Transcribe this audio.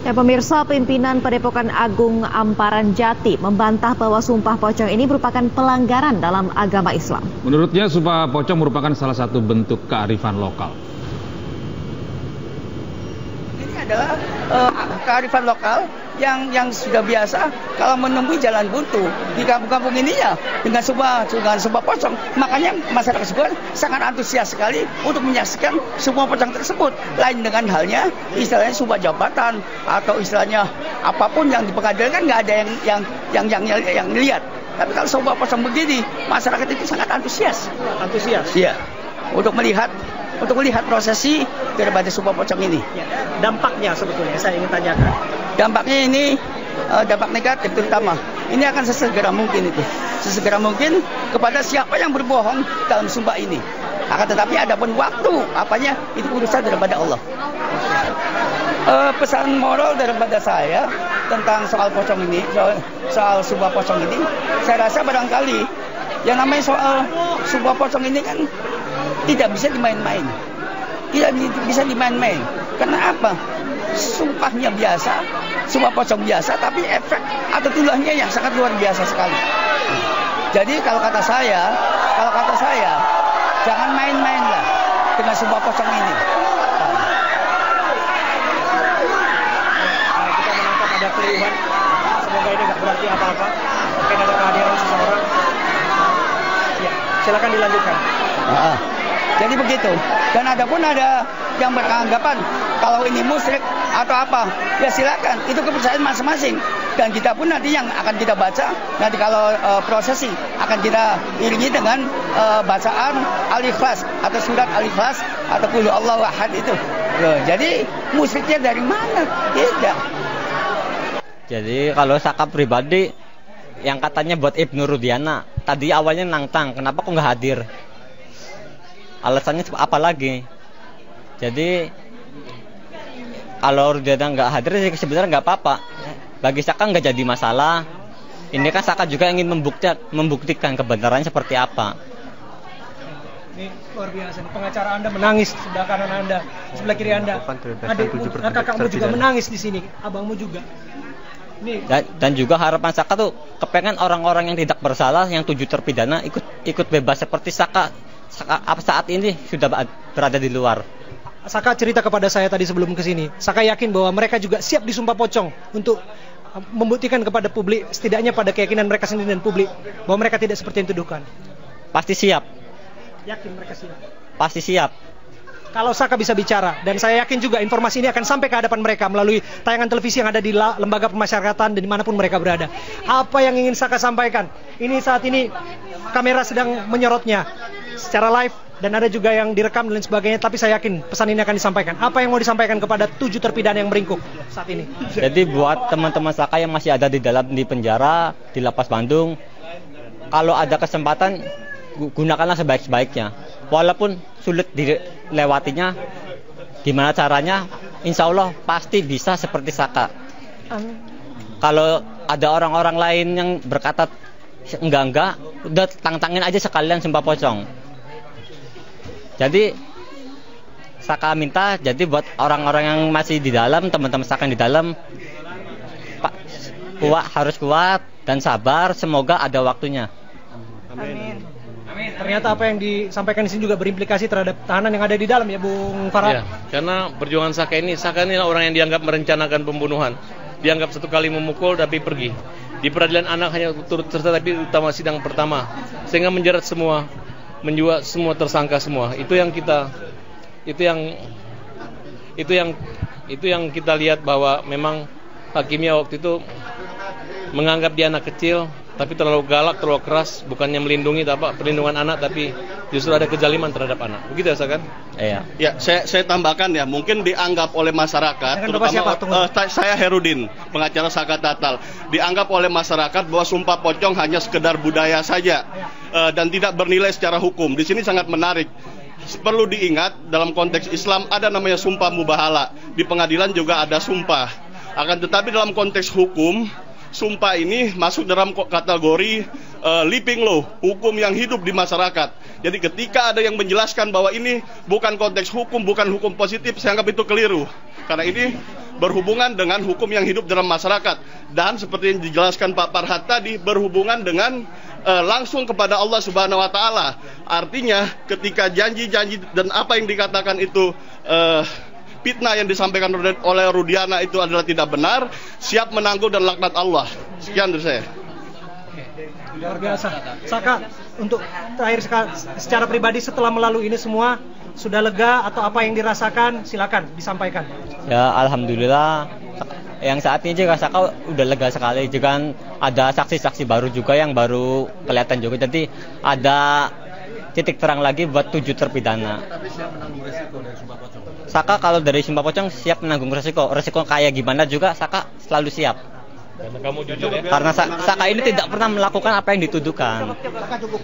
Ya pemirsa, pimpinan Padepokan Agung Amparan Jati membantah bahwa sumpah pocong ini merupakan pelanggaran dalam agama Islam. Menurutnya sumpah pocong merupakan salah satu bentuk kearifan lokal. Ini adalah kearifan lokal yang sudah biasa kalau menemui jalan buntu di kampung-kampung ini ya dengan sumpah pocong. Makanya masyarakat juga sangat antusias sekali untuk menyaksikan sumpah pocong tersebut. Lain dengan halnya istilahnya sumpah jabatan atau istilahnya apapun yang di pengadilan kan nggak ada yang lihat. Tapi kalau sumpah pocong begini, masyarakat itu sangat antusias. Antusias? Iya. Untuk melihat prosesi daripada sumpah pocong ini. Ya, dampaknya sebetulnya saya ingin tanyakan. Dampaknya ini dampak negatif terutama. Ini akan sesegera mungkin kepada siapa yang berbohong dalam sumpah ini. Akan tetapi ada pun waktu apanya itu urusan daripada Allah. Pesan moral daripada saya tentang soal pocong ini, soal sumpah pocong ini, saya rasa barangkali yang namanya soal sumpah pocong ini kan tidak bisa dimain-main. Karena apa? Sumpahnya biasa, sumpah pocong biasa, tapi efek atau tulahnya yang sangat luar biasa sekali. Jadi kalau kata saya, jangan main-main lah dengan sumpah pocong ini. Kita menangkap ada keriuhan, semoga ini nggak berarti apa-apa. Mungkin ada kehadiran seseorang. Ya, silakan dilanjutkan. Jadi begitu. Dan ada yang beranggapan kalau ini musyrik atau apa, ya silakan. Itu kepercayaan masing-masing. Dan kita pun nanti yang akan kita baca, nanti kalau prosesi akan kita iringi dengan bacaan Al-Ikhlas atau surat Al-Ikhlas atau Qul Huwallahu Ahad itu. Jadi musyriknya dari mana? Tidak. Jadi kalau Saka pribadi yang katanya buat Ibnu Rudiana, tadi awalnya nantang, kenapa kok nggak hadir? Alasannya apa lagi? Jadi kalau Rudiana nggak hadir sebenarnya nggak apa-apa. Bagi Saka nggak jadi masalah. Ini kan Saka juga ingin membuktikan kebenarannya seperti apa. Ini luar biasa. Pengacara Anda menangis sebelah kanan Anda, sebelah kiri Anda. Adikmu, kakakmu juga menangis di sini, abangmu juga. Dan juga harapan Saka tuh kepengen orang-orang yang tidak bersalah, yang 7 terpidana ikut bebas seperti Saka saat ini sudah berada di luar. Saka cerita kepada saya tadi sebelum kesini. Saka yakin bahwa mereka juga siap disumpah pocong untuk membuktikan kepada publik, setidaknya pada keyakinan mereka sendiri dan publik, bahwa mereka tidak seperti yang dituduhkan. Pasti siap. Yakin mereka siap? Pasti siap. Kalau Saka bisa bicara, dan saya yakin juga informasi ini akan sampai ke hadapan mereka melalui tayangan televisi yang ada di lembaga pemasyarakatan dan dimanapun mereka berada. Apa yang ingin Saka sampaikan? Ini saat ini kamera sedang menyorotnya secara live dan ada juga yang direkam dan lain sebagainya. Tapi saya yakin pesan ini akan disampaikan. Apa yang mau disampaikan kepada 7 terpidana yang meringkuk saat ini? Jadi buat teman-teman Saka yang masih ada di penjara di Lapas Bandung, kalau ada kesempatan gunakanlah sebaik-baiknya. Walaupun sulit dilewatinya, gimana caranya? Insya Allah pasti bisa seperti Saka. Kalau ada orang-orang lain yang berkata enggak, udah tantangin aja sekalian sumpah pocong. Jadi Saka minta, jadi buat orang-orang yang masih di dalam, teman-teman Saka yang di dalam, harus kuat dan sabar. Semoga ada waktunya. Amin. Ternyata apa yang disampaikan di sini juga berimplikasi terhadap tahanan yang ada di dalam ya, Bung Farah. Ya, karena perjuangan Saka ini orang yang dianggap merencanakan pembunuhan, dianggap 1 kali memukul tapi pergi. Di peradilan anak hanya turut serta tapi utama sidang pertama, sehingga menjerat semua, menjual semua tersangka semua. Itu yang kita lihat bahwa memang hakimnya waktu itu menganggap dia anak kecil, tapi terlalu galak, terlalu keras, bukannya melindungi perlindungan anak, tapi justru ada kezaliman terhadap anak. Begitu ya, kan? Iya. Ya, saya tambahkan ya, mungkin dianggap oleh masyarakat, terutama saya Herudin, pengacara Saka Tatal, dianggap oleh masyarakat bahwa sumpah pocong hanya sekedar budaya saja dan tidak bernilai secara hukum. Di sini sangat menarik. Perlu diingat dalam konteks Islam ada namanya sumpah mubahala. Di pengadilan juga ada sumpah. Akan tetapi dalam konteks hukum, sumpah ini masuk dalam kategori living law, hukum yang hidup di masyarakat. Jadi ketika ada yang menjelaskan bahwa ini bukan konteks hukum, bukan hukum positif, saya anggap itu keliru. Karena ini berhubungan dengan hukum yang hidup dalam masyarakat. Dan seperti yang dijelaskan Pak Farhad tadi, berhubungan dengan langsung kepada Allah Subhanahu wa Ta'ala. Artinya ketika janji-janji dan apa yang dikatakan itu fitnah yang disampaikan oleh Rudiana itu adalah tidak benar, siap menanggung dan laknat Allah. Sekian dari saya. Luar biasa. Saka, untuk terakhir secara pribadi setelah melalui ini semua, sudah lega atau apa yang dirasakan? Silakan disampaikan. Ya, alhamdulillah. Yang saat ini juga Saka udah lega sekali. Juga ada saksi-saksi baru juga yang baru kelihatan juga. Jadi ada titik terang lagi buat 7 terpidana. Saka kalau dari Sumpah Pocong siap menanggung resiko kayak gimana juga Saka selalu siap. Karena kamu jujur ya. Karena Saka ini tidak pernah melakukan apa yang dituduhkan. Cukup.